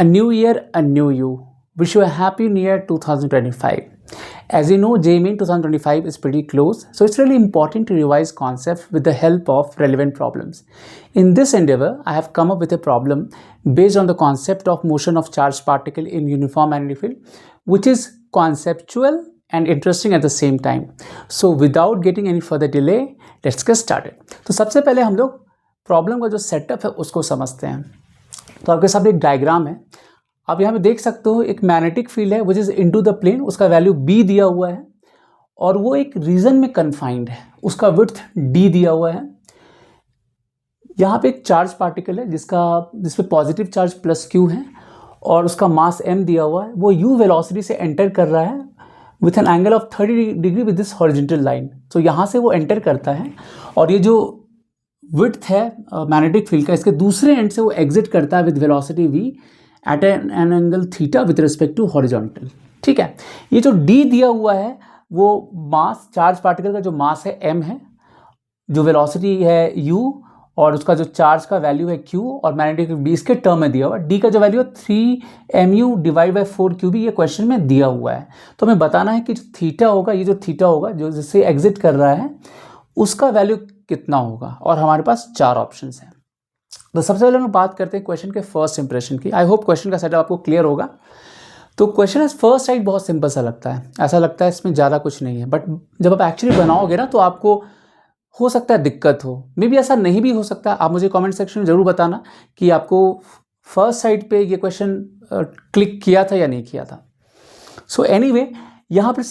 A new year, a new you. Wish you a happy new year 2025. As you know, JMIN 2025 is pretty close, so it's really important to revise concepts with the help of relevant problems. In this endeavor, I have come up with a problem based on the concept of motion of charged particle in uniform magnetic field, which is conceptual and interesting at the same time. So without getting any further delay, let's get started. तो सबसे पहले हम लोग problem का जो setup है उसको समझते हैं. तो आपके सामने एक डायग्राम है. आप यहाँ पे देख सकते हो एक मैग्नेटिक फील्ड है which is into the plane. उसका वैल्यू b दिया हुआ है और वो एक रीजन में कन्फाइंड है. उसका विड्थ d दिया हुआ है. यहाँ पे एक चार्ज पार्टिकल है जिसपे पॉजिटिव चार्ज प्लस q है और उसका मास m दिया हुआ है. वो u वेलोसिटी से एंटर कर रहा है with an angle of 30 degree with this horizontal line. तो यहाँ से वो एंटर करता है और ये जो विड्थ है मैग्नेटिक फील्ड का, इसके दूसरे एंड से वो एग्जिट करता है with velocity v at an angle theta with respect to horizontal. ठीक है. ये जो d दिया हुआ है वो मास, चार्ज पार्टिकल का जो मास है m है, जो वेलोसिटी है u और उसका जो चार्ज का वैल्यू है q और मैग्नेटिक b इसके टर्म में दिया हुआ है. d का जो वैल्यू है 3mu डिवाइड बाई 4q भी ये क्वेश्चन में दिया हुआ है. तो हमें बताना है कि जो थीटा होगा, ये जो थीटा होगा जो जिससे एग्जिट कर रहा है उसका वैल्यू कितना होगा. और हमारे पास 4 ऑप्शंस हैं. तो सबसे पहले हम बात करते हैं क्वेश्चन के फर्स्ट इंप्रेशन की. आई होप क्वेश्चन का सेटअप आपको क्लियर होगा. तो क्वेश्चन फर्स्ट साइड बहुत सिंपल सा लगता है, ऐसा लगता है इसमें ज़्यादा कुछ नहीं है, बट जब आप एक्चुअली बनाओगे ना तो आपको हो सकता है दिक्कत हो. मे बी ऐसा नहीं भी हो सकता. आप मुझे कमेंट सेक्शन में ज़रूर बताना कि आपको फर्स्ट साइड पे ये क्वेश्चन क्लिक किया था या नहीं किया था. सो एनीवे, यहाँ पर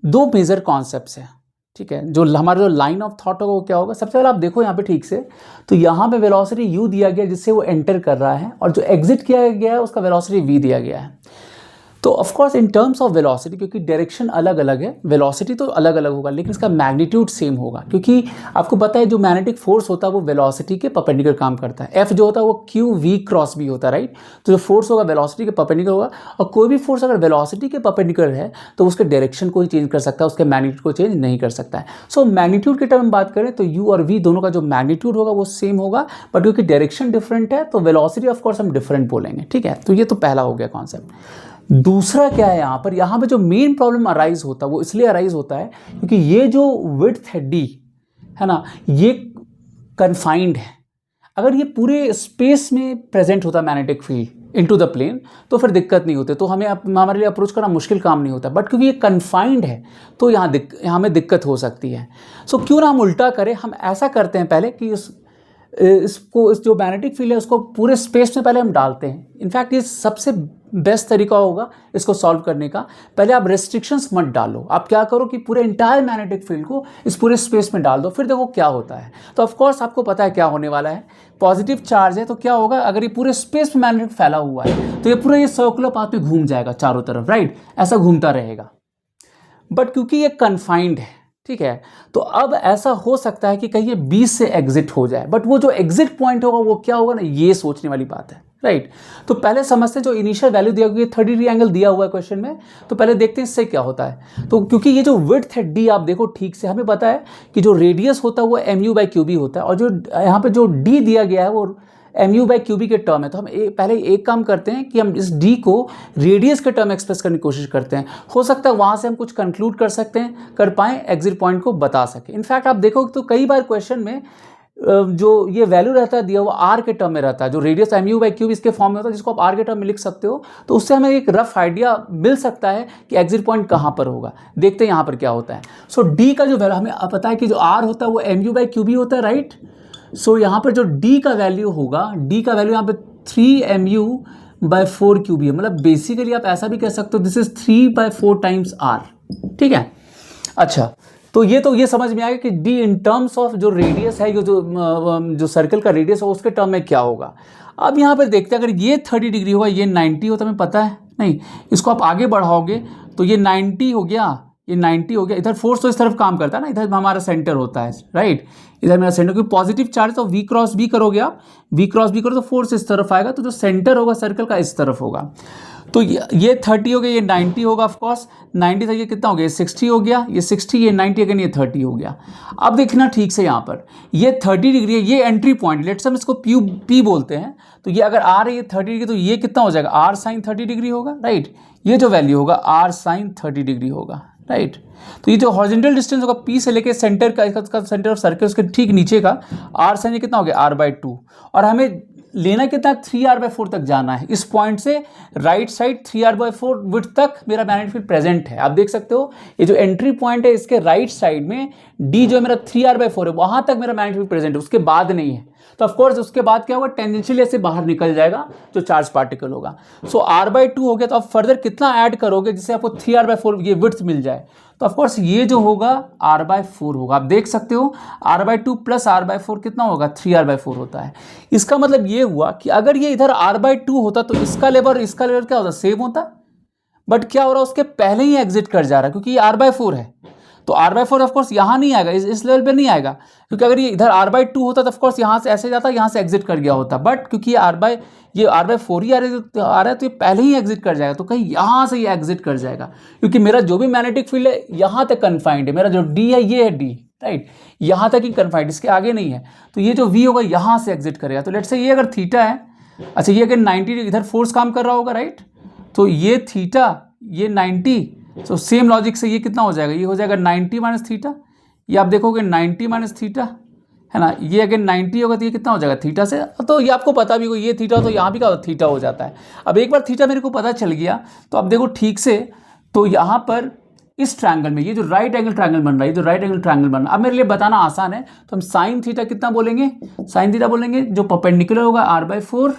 2 मेजर कॉन्सेप्ट्स हैं. ठीक है. जो हमारा जो लाइन ऑफ थॉट होगा वो क्या होगा. सबसे पहले आप देखो यहाँ पे ठीक से, तो यहाँ पे वेलोसिटी u दिया गया जिससे वो एंटर कर रहा है और जो एग्जिट किया गया है उसका वेलोसिटी v दिया गया है. तो of course in terms of velocity, क्योंकि डायरेक्शन अलग अलग है, वेलोसिटी तो अलग अलग होगा लेकिन इसका मैग्नीट्यूड सेम होगा. क्योंकि आपको पता है जो मैग्नेटिक फोर्स होता है वो वेलोसिटी के परपेंडिकुलर काम करता है. F जो होता है वो q v क्रॉस b होता है, राइट. तो जो फोर्स होगा वेलोसिटी के परपेंडिकुलर होगा और कोई भी फोर्स अगर वेलोसिटी के परपेंडिकुलर है तो उसके डायरेक्शन को ही चेंज कर सकता है, उसके मैग्नीट्यूड को चेंज नहीं कर सकता है. सो मैग्नीट्यूड के टर्म में बात करें तो u और v दोनों का जो मैग्नीट्यूड होगा वो सेम होगा, बट क्योंकि डायरेक्शन डिफरेंट है तो वेलोसिटी ऑफ कोर्स हम डिफरेंट बोलेंगे. ठीक है. तो ये तो पहला हो गया कॉन्सेप्ट. दूसरा क्या है, यहाँ पे जो मेन प्रॉब्लम अराइज होता है वो इसलिए अराइज होता है क्योंकि ये जो विड्थ है d है ना, ये कन्फाइंड है. अगर ये पूरे स्पेस में प्रेजेंट होता magnetic field into the plane तो फिर दिक्कत नहीं होती, तो हमारे लिए अप्रोच करना मुश्किल काम नहीं होता. बट क्योंकि ये कन्फाइंड है तो यहाँ हमें दिक्कत हो सकती है. सो क्यों ना हम उल्टा करें, हम ऐसा करते हैं पहले कि इस जो मैग्नेटिक फील्ड है उसको पूरे स्पेस में पहले हम डालते हैं. इनफैक्ट ये सबसे बेस्ट तरीका होगा इसको सॉल्व करने का. पहले आप रेस्ट्रिक्शंस मत डालो. आप क्या करो कि पूरे इंटायर मैग्नेटिक फील्ड को इस पूरे स्पेस में डाल दो, फिर देखो क्या होता है. तो ऑफ कोर्स आपको पता है क्या होने वाला है. पॉजिटिव चार्ज है तो क्या होगा, अगर ये पूरे स्पेस में मैग्नेटिक फैला हुआ है तो ये पूरा ये सर्कुलर पाथ में घूम जाएगा चारों तरफ, राइट. ऐसा घूमता रहेगा. बट क्योंकि ये कन्फाइंड है, ठीक है, तो अब ऐसा हो सकता है कि कहीं ये बीच से एग्जिट हो जाए. बट वो जो एग्जिट पॉइंट होगा वो क्या होगा ना, ये सोचने वाली बात है, राइट. तो पहले समझते हैं जो इनिशियल वैल्यू दिया हुआ है 30 डिग्री एंगल दिया हुआ है क्वेश्चन में, तो पहले देखते हैं इससे क्या होता है. तो क्योंकि ये जो विड्थ है d, आप देखो ठीक से, हमें पता है कि जो रेडियस होता है वो mu बाई क्यूबी होता है और जो यहाँ पे जो d दिया गया है वो mu बाई क्यूबी के टर्म है. तो हम पहले एक काम करते हैं कि हम इस d को रेडियस के टर्म एक्सप्रेस करने की कोशिश करते हैं. हो सकता है वहाँ से हम कुछ कंक्लूड कर सकते हैं, कर पाएँ, एग्जिट पॉइंट को बता सकें. इनफैक्ट आप देखो तो कई बार क्वेश्चन में जो ये वैल्यू रहता है दिया हुआ r के टर्म में रहता है, जो रेडियस mu बाई क्यूब इसके फॉर्म में होता है, जिसको आप r के टर्म में लिख सकते हो. तो उससे हमें एक रफ आइडिया मिल सकता है कि एग्जिट पॉइंट कहाँ पर होगा. देखते हैं यहाँ पर क्या होता है. सो d का जो वैल्यू हमें पता है कि जो r होता है वो mu बाई क्यूब ही होता है, राइट. सो यहाँ पर जो d का वैल्यू होगा, d का वैल्यू यहाँ पे 3mu बाई 4 क्यूब है. मतलब बेसिकली आप ऐसा भी कह सकते हो दिस इज 3/4 टाइम्स r. ठीक है. अच्छा, तो ये समझ में आएगा कि d इन टर्म्स ऑफ जो रेडियस है, जो सर्कल का रेडियस है उसके टर्म में क्या होगा. अब यहाँ पर देखते हैं, अगर ये 30 डिग्री होगा, ये 90 होता है, हमें पता है नहीं. इसको आप आगे बढ़ाओगे तो ये 90 हो गया, ये 90 हो गया. इधर फोर्स तो इस तरफ काम करता है ना, इधर हमारा सेंटर होता है, राइट. इधर मेरा सेंटर, क्योंकि पॉजिटिव चार्ज तो v क्रॉस b करोगे आप, v क्रॉस b करो तो फोर्स इस तरफ आएगा, तो जो सेंटर होगा सर्कल का इस तरफ होगा. तो ये 30 हो गया, ये 90 होगा ऑफकोर्स, 90 था, ये कितना हो गया, 60 हो गया, ये 60, ये 90 अगेन, ये 30 हो गया। अब देखना ठीक से यहाँ पर, ये 30 डिग्री है, ये एंट्री पॉइंट, लेट्स हम इसको पी बोलते हैं। तो ये अगर आ रही है 30 डिग्री, तो ये कितना हो जाएगा, आर साइन 30 डिग्री होगा, राइट। ये जो वैल्यू होगा आर साइन 30 डिग्री होगा, राइट। तो ये जो हॉरिजॉन्टल डिस्टेंस होगा पी से लेके सेंटर का, इसका सेंटर ऑफ सर्कल उसके ठीक नीचे का आर साइन कितना हो गया, r/2। और हमें लेना कितना, 3r/4 तक जाना है। इस पॉइंट से राइट साइड 3r/4 विड्थ तक मेरा मैग्नेटिक फील्ड प्रेजेंट है। आप देख सकते हो ये जो एंट्री पॉइंट है इसके राइट साइड में d जो मेरा 3r/4 है वहां तक मेरा मैग्नेटिक फील्ड प्रेजेंट है, उसके बाद नहीं है। तो ऑफकोर्स उसके बाद क्या होगा, टेंजेंशियली ऐसे बाहर निकल जाएगा जो चार्ज पार्टिकल होगा। सो r/2 हो गया, तो आप फर्दर कितना ऐड करोगे जिससे आपको 3r/4 ये विड्थ मिल जाए। तो ऑफकोर्स ये जो होगा r/4 होगा। आप देख सकते हो r/2 प्लस r/4 कितना होगा, 3r/4 होता है। इसका मतलब ये हुआ कि अगर ये इधर r/2 होता तो इसका लेवल क्या होता, सेम होता। बट क्या हो रहा है, उसके पहले ही एग्जिट कर जा रहा है क्योंकि ये r/4 है। तो r/4 ऑफकोर्स यहाँ नहीं आएगा, इस लेवल पे नहीं आएगा, क्योंकि अगर ये इधर r/2 होता तो ऑफकोर्स यहाँ से ऐसे जाता, यहाँ से एग्जिट कर गया होता। बट क्योंकि ये r/4 ही आ रहा है तो ये पहले ही एग्जिट कर जाएगा। तो कहीं यहाँ से ये एग्जिट कर जाएगा, क्योंकि मेरा जो भी मैग्नेटिक फील्ड है यहाँ तक कन्फाइंड है। मेरा जो d है ये है d, राइट, यहाँ तक ही कन्फाइंड, इसके आगे नहीं है। तो ये जो v होगा यहाँ से एग्जिट करेगा। तो लेट्स से ये अगर थीटा है, अच्छा ये अगर 90 इधर फोर्स काम कर रहा होगा, राइट। तो ये थीटा, ये 90, तो सेम लॉजिक से ये कितना हो जाएगा, ये हो जाएगा 90 माइनस थीटा। ये आप देखोगे 90 माइनस थीटा है ना, ये अगर 90 होगा तो ये कितना हो जाएगा थीटा से। तो ये आपको पता भी होगा, ये थीटा हो तो यहाँ भी क्या होता, थीटा हो जाता है। अब एक बार थीटा मेरे को पता चल गया तो अब देखो ठीक से, तो यहाँ पर इस ट्रायंगल में ये जो राइट एंगल ट्रायंगल बन रहा है, ये जो राइट एंगल ट्रायंगल बन रहा है, अब मेरे लिए बताना आसान है। तो हम साइन थीटा कितना बोलेंगे, साइन थीटा बोलेंगे जो परपेंडिकुलर होगा r/4,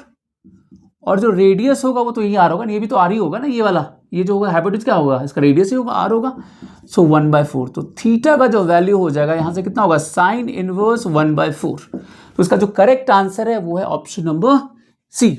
और जो रेडियस होगा वो तो यही आर होगा, ये भी तो आर ही होगा ना, ये वाला, ये जो होगा हाइपोटेन्यूज क्या होगा, इसका रेडियस ही होगा, आर होगा। सो 1/4, तो थीटा का जो वैल्यू हो जाएगा यहाँ से कितना होगा, साइन इनवर्स 1/4। तो इसका जो करेक्ट आंसर है वो है ऑप्शन नंबर सी।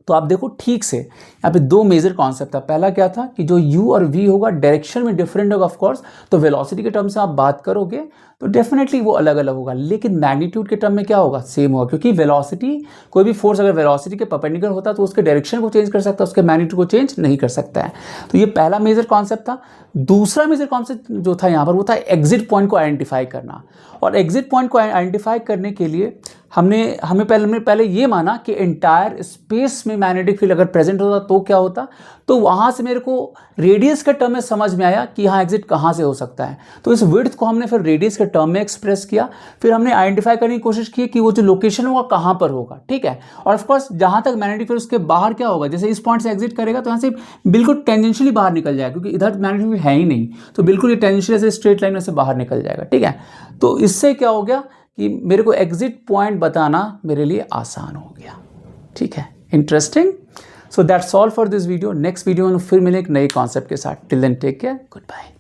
तो आप देखो ठीक से, यहाँ पे दो मेजर कॉन्सेप्ट था। पहला क्या था कि जो u और v होगा डायरेक्शन में डिफरेंट होगा ऑफकोर्स, तो वेलोसिटी के टर्म से आप बात करोगे तो डेफिनेटली वो अलग अलग होगा, लेकिन मैग्नीट्यूड के टर्म में क्या होगा, सेम होगा। क्योंकि वेलोसिटी, कोई भी फोर्स अगर वेलोसिटी के परपेंडिकुलर होता तो उसके डायरेक्शन को चेंज कर सकता है, उसके मैग्नीट्यूड को चेंज नहीं कर सकता है। तो ये पहला मेजर कॉन्सेप्ट था। दूसरा मेजर कॉन्सेप्ट जो था यहाँ पर वो था एग्जिट पॉइंट को आइडेंटिफाई करना। और एग्जिट पॉइंट को आइडेंटिफाई करने के लिए हमें पहले ये माना कि एंटायर स्पेस में मैग्नेटिक फील्ड अगर प्रेजेंट होता तो क्या होता। तो वहाँ से मेरे को रेडियस के टर्म में समझ में आया कि यहाँ एग्जिट कहाँ से हो सकता है। तो इस विड्थ को हमने फिर रेडियस के टर्म में एक्सप्रेस किया, फिर हमने आइडेंटिफाई करने की कोशिश की कि वो जो लोकेशन होगा कहाँ पर होगा, ठीक है। और ऑफकोर्स जहाँ तक मैग्नेटिक फील्ड उसके बाहर क्या होगा, जैसे इस पॉइंट से एग्जिट करेगा तो यहाँ से बिल्कुल टेंजेंशियली बाहर निकल जाएगा, क्योंकि इधर मैग्नेटिक फील्ड है ही नहीं, तो बिल्कुल ये टेंजेंशियली से स्ट्रेट लाइन में से बाहर निकल जाएगा, ठीक है। तो इससे क्या हो गया कि मेरे को एग्जिट पॉइंट बताना मेरे लिए आसान हो गया, ठीक है। Interesting. So that's all for this video. Next video में फिर मिले एक नए कॉन्सेप्ट के साथ। Till then take care, good bye.